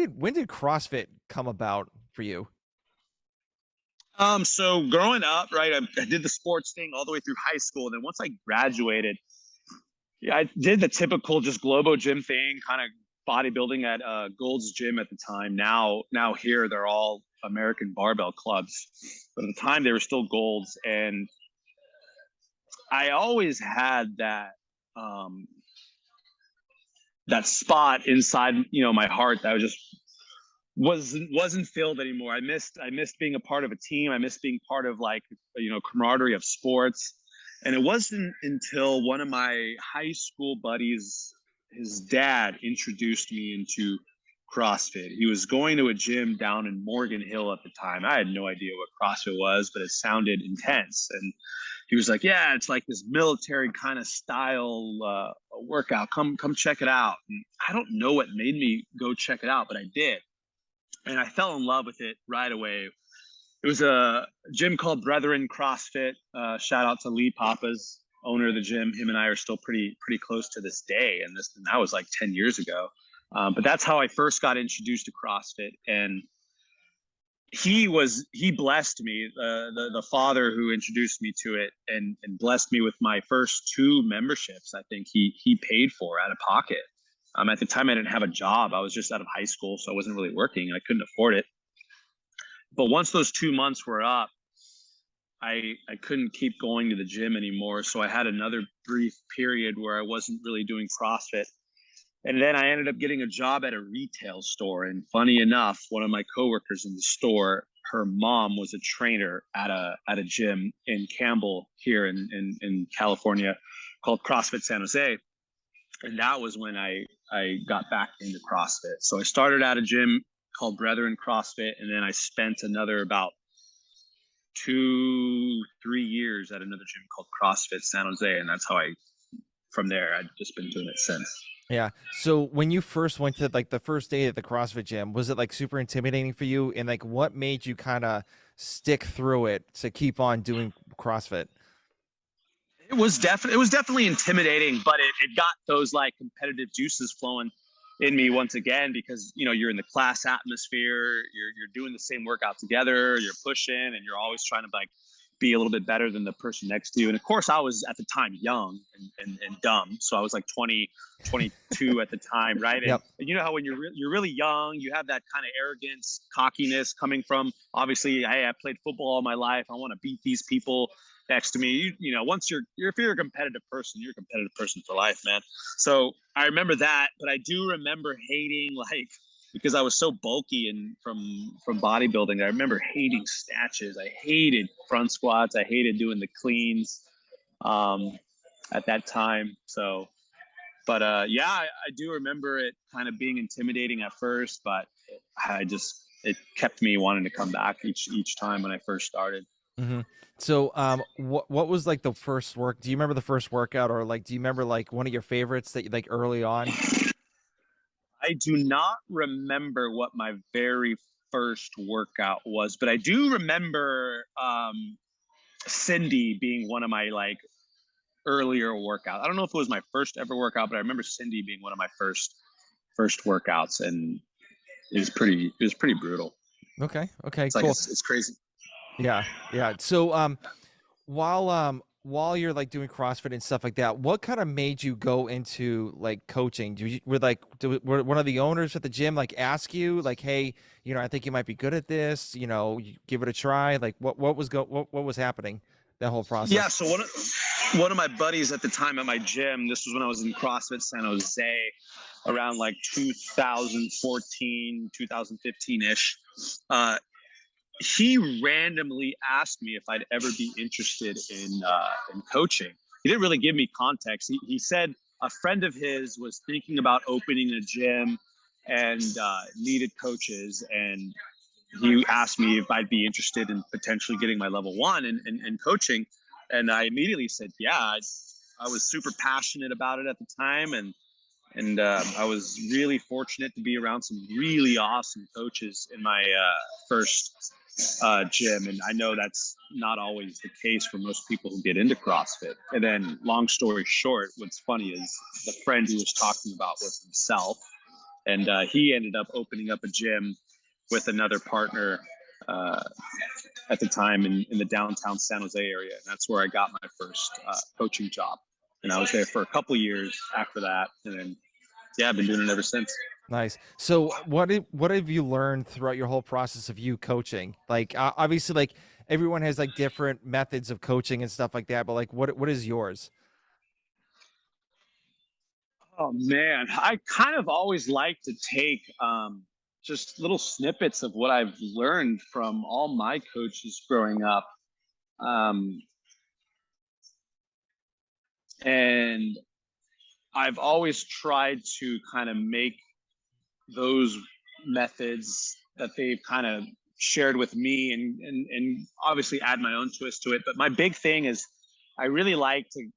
did CrossFit come about for you? So growing up, right, I did the sports thing all the way through high school. And then once I graduated, yeah, I did the typical just Globo gym thing, kind of bodybuilding at Gold's Gym at the time. Now here they're all American barbell clubs, but at the time they were still Gold's, and I always had um, that spot inside, my heart that was just wasn't filled anymore. I missed being a part of a team. I missed being part of, like, camaraderie of sports. And it wasn't until one of my high school buddies, his dad, introduced me into CrossFit. He was going to a gym down in Morgan Hill at the time. I had no idea what CrossFit was, but it sounded intense. And he was like, "Yeah, it's like this military kind of style workout. Come check it out." And I don't know what made me go check it out, but I did, and I fell in love with it right away. It was a gym called Brethren CrossFit. Shout out to Lee Papas, owner of the gym. Him and I are still pretty close to this day, and that was like 10 years ago. But that's how I first got introduced to CrossFit, and he blessed me, the father who introduced me to it, and blessed me with my first two memberships. I think he paid for out of pocket. At the time, I didn't have a job. I was just out of high school, so I wasn't really working. I couldn't afford it. But once those 2 months were up, I couldn't keep going to the gym anymore. So I had another brief period where I wasn't really doing CrossFit. And then I ended up getting a job at a retail store. And funny enough, one of my coworkers in the store, her mom was a trainer at a gym in Campbell here in California called CrossFit San Jose. And that was when I got back into CrossFit. So I started at a gym called Brethren CrossFit, and then I spent another about 2-3 years at another gym called CrossFit San Jose. And that's how from there, I've just been doing it since. Yeah. So when you first went to like the first day at the CrossFit gym, was it like super intimidating for you? And like what made you kind of stick through it to keep on doing CrossFit? It was definitely intimidating, but it got those like competitive juices flowing in me once again, because you're in the class atmosphere, you're doing the same workout together, you're pushing, and you're always trying to like be a little bit better than the person next to you. And of course, I was at the time young and dumb, so I was like 20, 22 at the time, right? And Yep. you know how when you're really young, you have that kind of arrogance, cockiness coming from, obviously, hey, I played football all my life, I want to beat these people next to me. Once if you're a competitive person, you're a competitive person for life, man. So I remember that, but I do remember hating, like, because I was so bulky and from bodybuilding, I remember hating snatches. I hated front squats. I hated doing the cleans at that time. So, but yeah, I do remember it kind of being intimidating at first, but it kept me wanting to come back each time when I first started. Hmm. So, what was like the first work? Do you remember the first workout, or like, do you remember like one of your favorites that you like early on? I do not remember what my very first workout was, but I do remember Cindy being one of my like earlier workouts. I don't know if it was my first ever workout, but I remember Cindy being one of my first workouts, and it was pretty brutal. Okay. Okay. It's like Cool. it's crazy. Yeah. Yeah. So, while you're like doing CrossFit and stuff like that, what kind of made you go into like coaching? Were one of the owners at the gym like ask you like, hey, I think you might be good at this, you give it a try? Like what was happening that whole Yeah, process? so one of my buddies at the time at my gym, this was when I was in CrossFit San Jose, around like 2014, 2015-ish. He randomly asked me if I'd ever be interested in coaching. He didn't really give me context. He said a friend of his was thinking about opening a gym and needed coaches, and he asked me if I'd be interested in potentially getting my level one and coaching. And I immediately said, yeah. I was super passionate about it at the time, and I was really fortunate to be around some really awesome coaches in my first gym. And I know that's not always the case for most people who get into CrossFit. And then, long story short, what's funny is the friend he was talking about was himself. And he ended up opening up a gym with another partner at the time in the downtown San Jose area. And that's where I got my first coaching job. And I was there for a couple years after that. And then, yeah, I've been doing it ever since. Nice. So what have you learned throughout your whole process of you coaching? Like obviously like everyone has like different methods of coaching and stuff like that, but like what is yours? Oh man, I kind of always like to take just little snippets of what I've learned from all my coaches growing up. Um, and I've always tried to kind of make those methods that they've kind of shared with me and obviously add my own twist to it. But my big thing is I really like to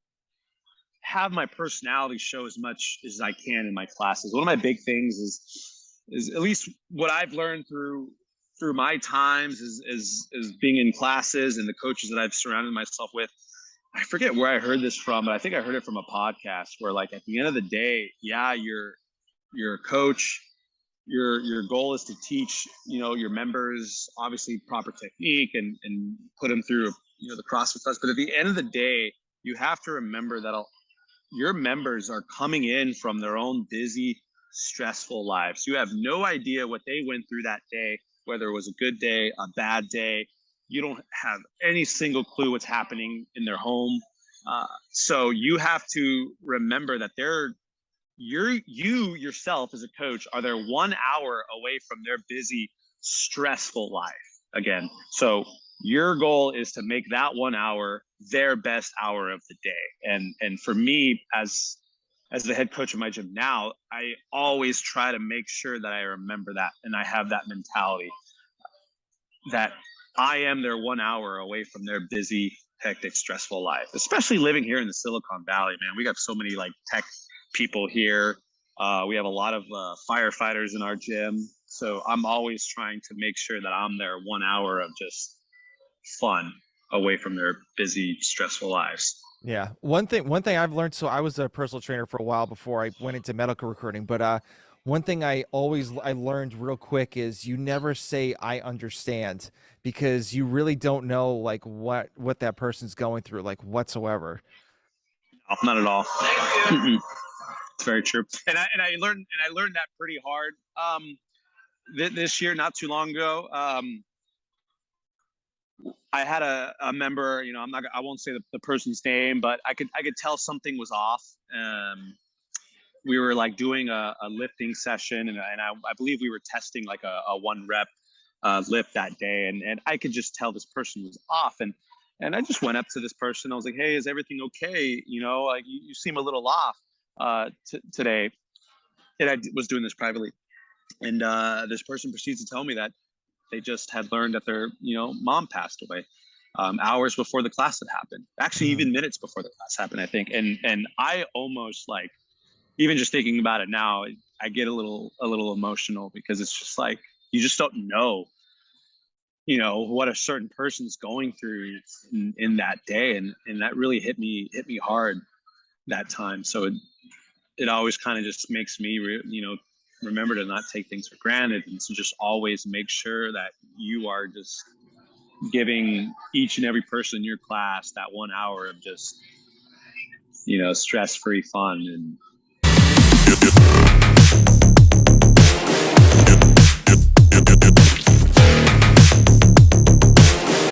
have my personality show as much as I can in my classes. One of my big things is at least what I've learned through my times is being in classes and the coaches that I've surrounded myself with. I forget where I heard this from, but I think I heard it from a podcast where like at the end of the day, yeah, you're a coach. Your goal is to teach, your members obviously proper technique and put them through, the CrossFit class. But at the end of the day, you have to remember that your members are coming in from their own busy, stressful lives. You have no idea what they went through that day, whether it was a good day, a bad day. You don't have any single clue what's happening in their home. So you have to remember that you yourself as a coach are there 1 hour away from their busy, stressful life again. So your goal is to make that 1 hour their best hour of the day. And for me, as the head coach of my gym now, I always try to make sure that I remember that and I have that mentality that I am their 1 hour away from their busy, hectic, stressful life. Especially living here in the Silicon Valley, man. We got so many like tech people here. We have a lot of firefighters in our gym. So I'm always trying to make sure that I'm their 1 hour of just fun away from their busy, stressful lives. Yeah. One thing I've learned, so I was a personal trainer for a while before I went into medical recruiting, but one thing I learned real quick is you never say I understand because you really don't know like what that person's going through like whatsoever. No, not at all. It's very true. And I learned that pretty hard this year, not too long ago. I had a member, I won't say the person's name, but I could tell something was off. We were like doing a lifting session, and I believe we were testing like a one rep lift that day, and I could just tell this person was off, and I just went up to this person. I was like, "Hey, is everything okay? Like you seem a little off today." And I was doing this privately, and this person proceeds to tell me that they just had learned that their mom passed away hours before the class had happened. Actually, Mm. even minutes before the class happened, I think. And I almost like even just thinking about it now, I get a little emotional because it's just like you just don't know, what a certain person's going through in that day, and that really hit me hard that time. So it always kind of just makes me, remember to not take things for granted and to just always make sure that you are just giving each and every person in your class that 1 hour of just, stress-free fun